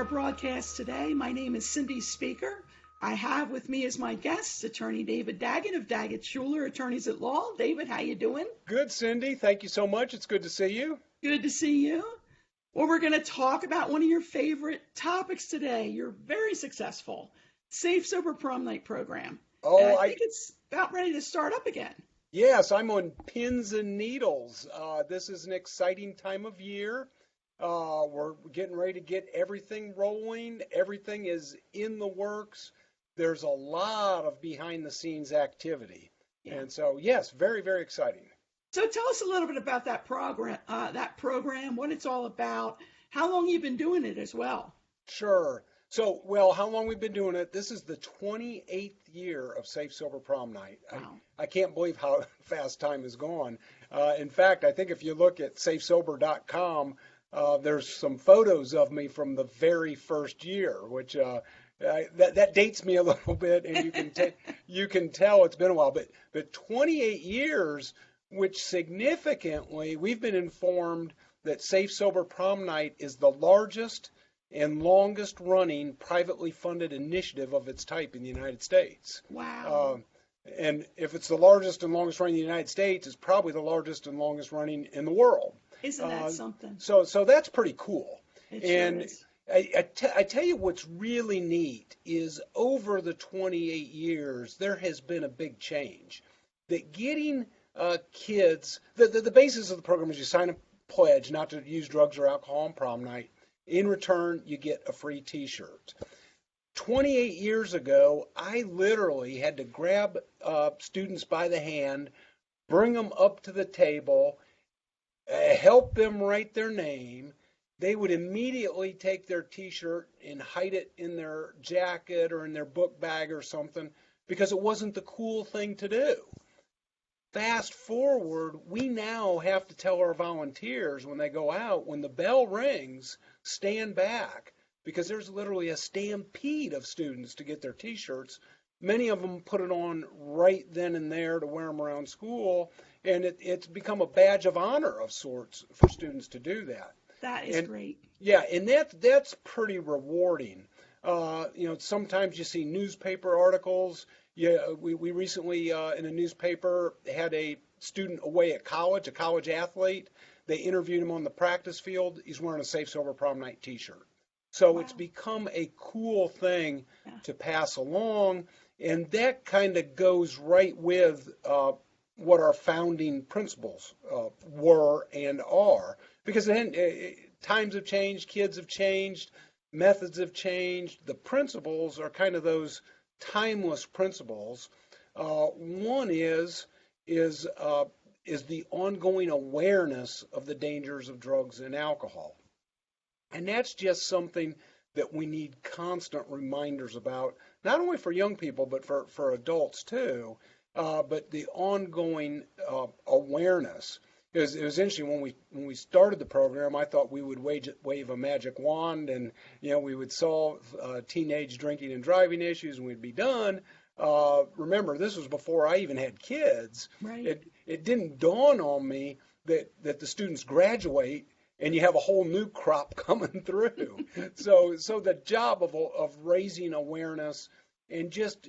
our broadcast today. My name is Cindy Speaker. I have with me as my guest Attorney David Daggett of Daggett Shuler, Attorneys at Law. David, how you doing? Good, Cindy. Thank you so much. It's good to see you. Good to see you. Well, we're going to talk about one of your favorite topics today. You're very successful. Safe Sober Prom Night program. And I think it's about ready to start up again. Yes, I'm on pins and needles. This is an exciting time of year. We're getting ready to get everything rolling. Everything is in the works. There's a lot of behind-the-scenes activity. Yeah. And so, yes, very, very exciting. So tell us a little bit about that program, what it's all about, how long you've been doing it as well. Sure. So, well, how long we've been doing it? This is the 28th year of Safe Sober Prom Night. Wow. I can't believe how fast time has gone. In fact, I think if you look at safesober.com, there's some photos of me from the very first year, which that dates me a little bit, and you can tell it's been a while. But 28 years, which significantly we've been informed that Safe Sober Prom Night is the largest and longest running privately funded initiative of its type in the United States. Wow. And if it's the largest and longest running in the United States, it's probably the largest and longest running in the world. Isn't that something? So that's pretty cool. It and sure is. I tell you what's really neat is over the 28 years, there has been a big change. That getting kids, the basis of the program is you sign a pledge not to use drugs or alcohol on prom night. In return, you get a free T-shirt. 28 years ago, I literally had to grab students by the hand, bring them up to the table, help them write their name. They would immediately take their T-shirt and hide it in their jacket or in their book bag or something because it wasn't the cool thing to do. Fast forward, we now have to tell our volunteers when they go out, when the bell rings, stand back, because there's literally a stampede of students to get their T-shirts. Many of them put it on right then and there to wear them around school, and it's become a badge of honor of sorts for students to do that. That is great. Yeah, and that's pretty rewarding. Sometimes you see newspaper articles. Yeah, we recently in a newspaper had a student away at college, a college athlete. They interviewed him on the practice field. He's wearing a Safe Sober Prom Night T-shirt. So It's become a cool thing to pass along, and that kind of goes right with what our founding principles were and are. Because then times have changed, kids have changed, methods have changed. The principles are kind of those timeless principles. One is the ongoing awareness of the dangers of drugs and alcohol. And that's just something that we need constant reminders about, not only for young people, but for adults too, but the ongoing awareness. It was interesting when we started the program. I thought we would wave a magic wand, and we would solve teenage drinking and driving issues, and we'd be done. Remember, this was before I even had kids. Right. It didn't dawn on me that the students graduate and you have a whole new crop coming through. So the job of raising awareness and just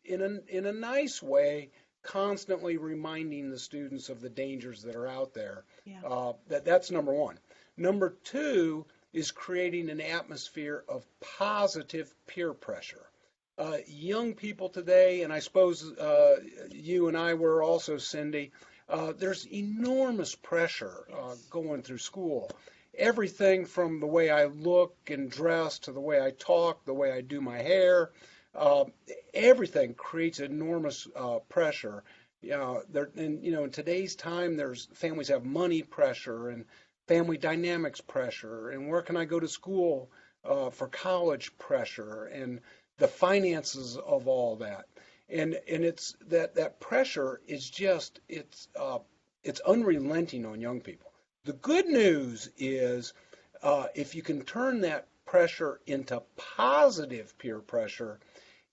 in a nice way, constantly reminding the students of the dangers that are out there. Yeah. That's number one. Number two is creating an atmosphere of positive peer pressure. Young people today, and I suppose you and I were also, Cindy, there's enormous pressure going through school. Everything from the way I look and dress to the way I talk, the way I do my hair, everything creates enormous pressure. In today's time, families have money pressure and family dynamics pressure, and where can I go to school for college pressure, and the finances of all that. And it's that pressure is just it's unrelenting on young people. The good news is if you can turn that pressure into positive peer pressure,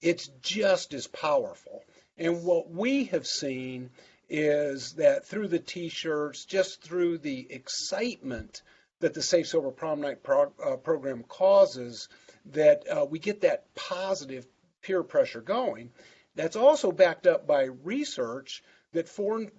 it's just as powerful. And what we have seen is that through the T-shirts, just through the excitement that the Safe Sober Prom Night program causes, that we get that positive peer pressure going. That's also backed up by research that 4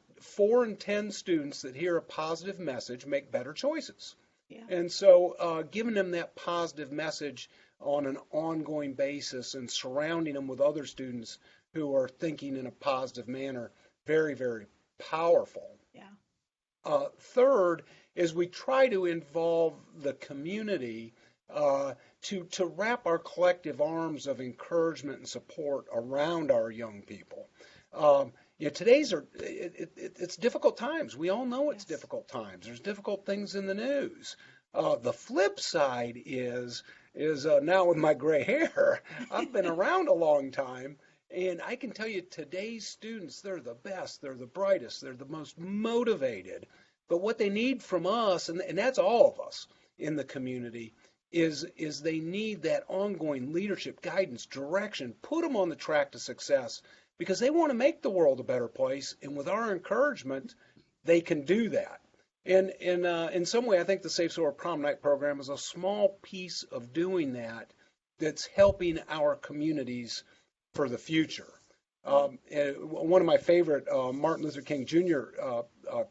in 10 students that hear a positive message make better choices. Yeah. And so giving them that positive message on an ongoing basis and surrounding them with other students who are thinking in a positive manner, very, very powerful. Yeah. Third is we try to involve the community to wrap our collective arms of encouragement and support around our young people. It's difficult times. We all know it's difficult times. There's difficult things in the news. The flip side is now with my gray hair, I've been around a long time, and I can tell you today's students, they're the best, they're the brightest, they're the most motivated. But what they need from us, and that's all of us in the community, is they need that ongoing leadership, guidance, direction, put them on the track to success, because they want to make the world a better place, and with our encouragement, they can do that. And in some way, I think the Safe Sober Prom Night program is a small piece of doing that that's helping our communities for the future. One of my favorite Martin Luther King Jr.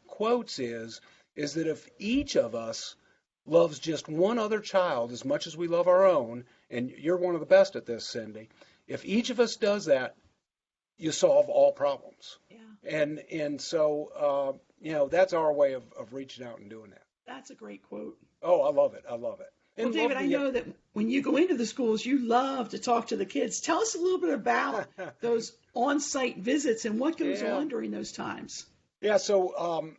Quotes is that if each of us loves just one other child as much as we love our own, and you're one of the best at this, Cindy, if each of us does that, you solve all problems. Yeah. And so, that's our way of reaching out and doing that. That's a great quote. Oh, I love it. I love it. Well, David, I know that when you go into the schools, you love to talk to the kids. Tell us a little bit about those on-site visits and what goes on during those times. Yeah, so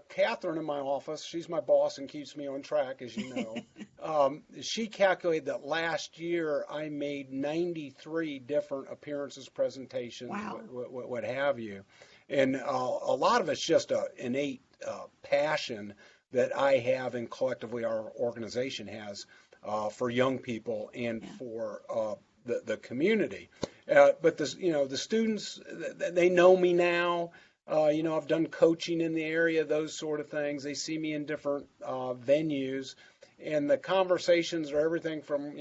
Catherine in my office, she's my boss and keeps me on track, as you know. She calculated that last year I made 93 different appearances, presentations, what have you. And a lot of it's just an innate passion that I have and collectively our organization has for young people and for the community. But the students, they know me now. I've done coaching in the area, those sort of things. They see me in different venues, and the conversations are everything from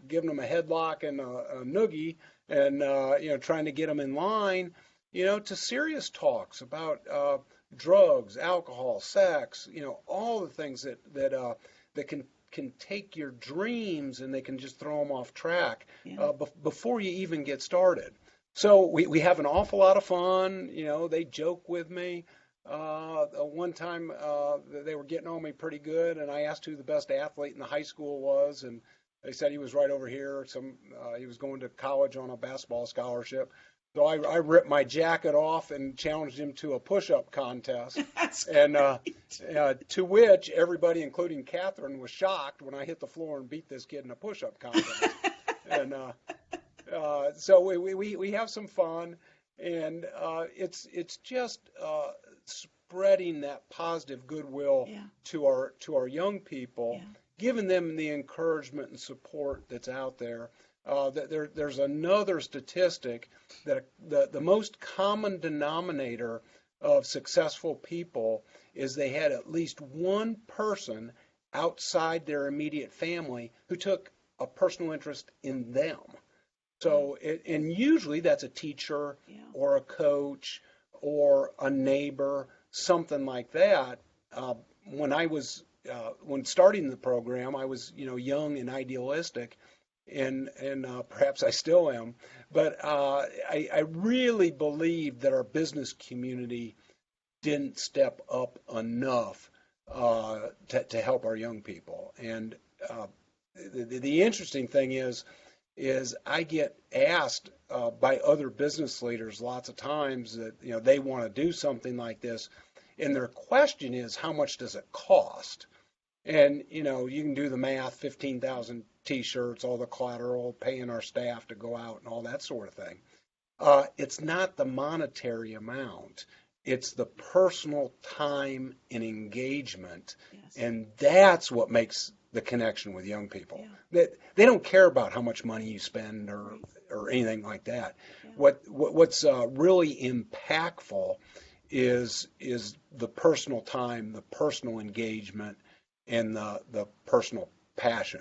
giving them a headlock and a noogie, and trying to get them in line, to serious talks about drugs, alcohol, sex, all the things that can take your dreams and they can just throw them off track before you even get started. So we have an awful lot of fun. They joke with me. One time they were getting on me pretty good, and I asked who the best athlete in the high school was, and they said he was right over here. He was going to college on a basketball scholarship. So I ripped my jacket off and challenged him to a push-up contest. And to which everybody, including Catherine, was shocked when I hit the floor and beat this kid in a push-up contest. And so we have some fun, and it's just spreading that positive goodwill to our young people, giving them the encouragement and support that's out there. There's another statistic that the most common denominator of successful people is they had at least one person outside their immediate family who took a personal interest in them. So, and usually that's a teacher or a coach or a neighbor, something like that. When starting the program, I was young and idealistic. And perhaps I still am, but I really believe that our business community didn't step up enough to help our young people. And the interesting thing is I get asked by other business leaders lots of times that they want to do something like this, and their question is, how much does it cost? And you can do the math: 15,000 T-shirts, all the collateral, paying our staff to go out, and all that sort of thing. It's not the monetary amount; it's the personal time and engagement, and that's what makes the connection with young people. They don't care about how much money you spend or anything like that. What's really impactful is the personal time, the personal engagement. and the personal passion.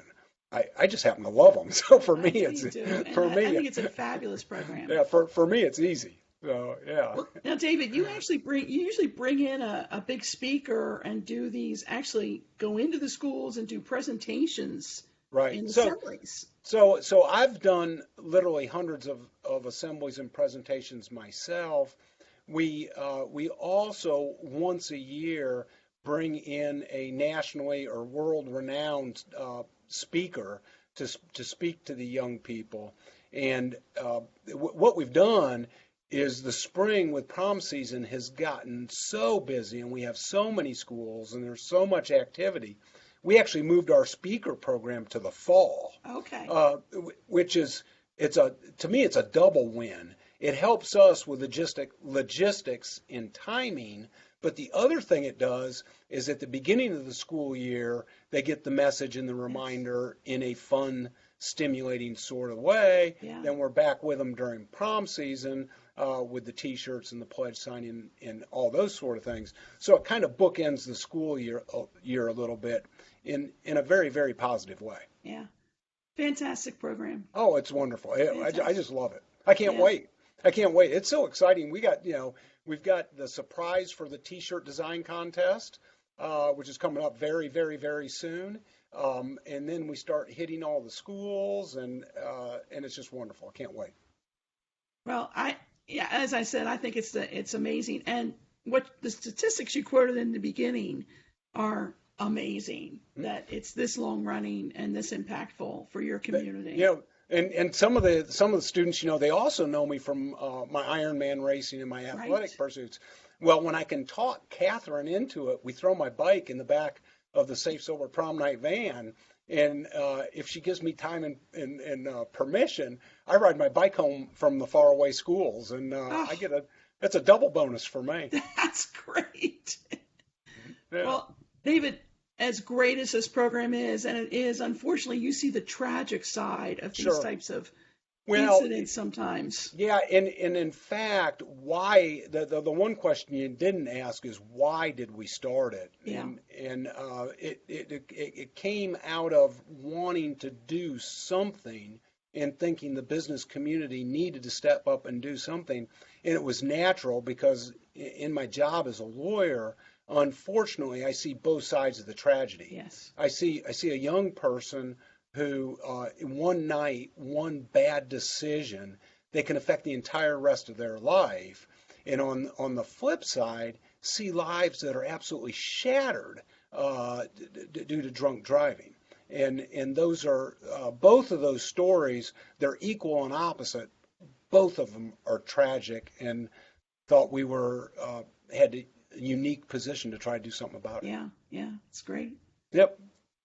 I just happen to love them. So for me, I think it's a fabulous program. Yeah, for me, it's easy. So yeah. Well, now, David, you usually bring in a big speaker and do these. Actually, go into the schools and do presentations. Right. In assemblies. So I've done literally hundreds of assemblies and presentations myself. We also once a year bring in a nationally or world-renowned speaker to speak to the young people. And what we've done is the spring with prom season has gotten so busy, and we have so many schools, and there's so much activity. We actually moved our speaker program to the fall. Okay. Which is, to me, it's a double win. It helps us with logistics and timing, but the other thing it does is at the beginning of the school year, they get the message and the reminder in a fun, stimulating sort of way. Yeah. Then we're back with them during prom season with the T-shirts and the pledge signing and all those sort of things. So it kind of bookends the school year a little bit in a very, very positive way. Yeah. Fantastic program. Oh, it's wonderful. I just love it. I can't wait. It's so exciting. We've got the surprise for the T-shirt design contest, which is coming up very, very, very soon. And then we start hitting all the schools, and it's just wonderful. I can't wait. Well, as I said, I think it's amazing. And what the statistics you quoted in the beginning are amazing. Mm-hmm. That it's this long running and this impactful for your community. And some of the students, they also know me from my Ironman racing and my athletic pursuits. Well, when I can talk Catherine into it, we throw my bike in the back of the Safe Sober Prom Night van, and if she gives me time and permission, I ride my bike home from the faraway schools, and that's a double bonus for me. That's great. Yeah. Well, David, as great as this program is, and it is, unfortunately, you see the tragic side of these types of incidents sometimes. Yeah, and in fact, why the one question you didn't ask is why did we start it? Yeah. And it came out of wanting to do something and thinking the business community needed to step up and do something, and it was natural because in my job as a lawyer, unfortunately, I see both sides of the tragedy. Yes. I see a young person who, in one night, one bad decision, they can affect the entire rest of their life. And on the flip side, see lives that are absolutely shattered due to drunk driving. And those are both of those stories. They're equal and opposite. Both of them are tragic, and thought we had a unique position to try to do something about it. Yeah, it's great. Yep.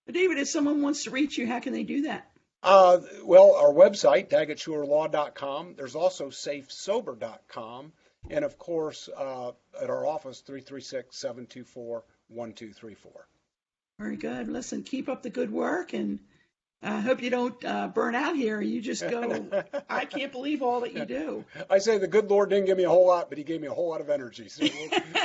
But David, if someone wants to reach you, how can they do that? Well, our website, daggettshulerlaw.com. There's also safesober.com. And, of course, at our office, 336-724-1234. Very good. Listen, keep up the good work, and I hope you don't burn out here. You just go, I can't believe all that you do. I say the good Lord didn't give me a whole lot, but he gave me a whole lot of energy. So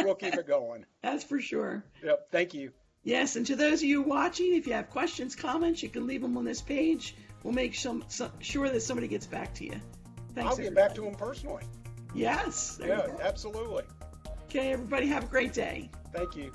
we'll keep it going. That's for sure. Yep. Thank you. Yes, and to those of you watching, if you have questions, comments, you can leave them on this page. We'll make sure that somebody gets back to you. Thanks, I'll get back to them personally. Yes. Yeah, absolutely. Okay, everybody, have a great day. Thank you.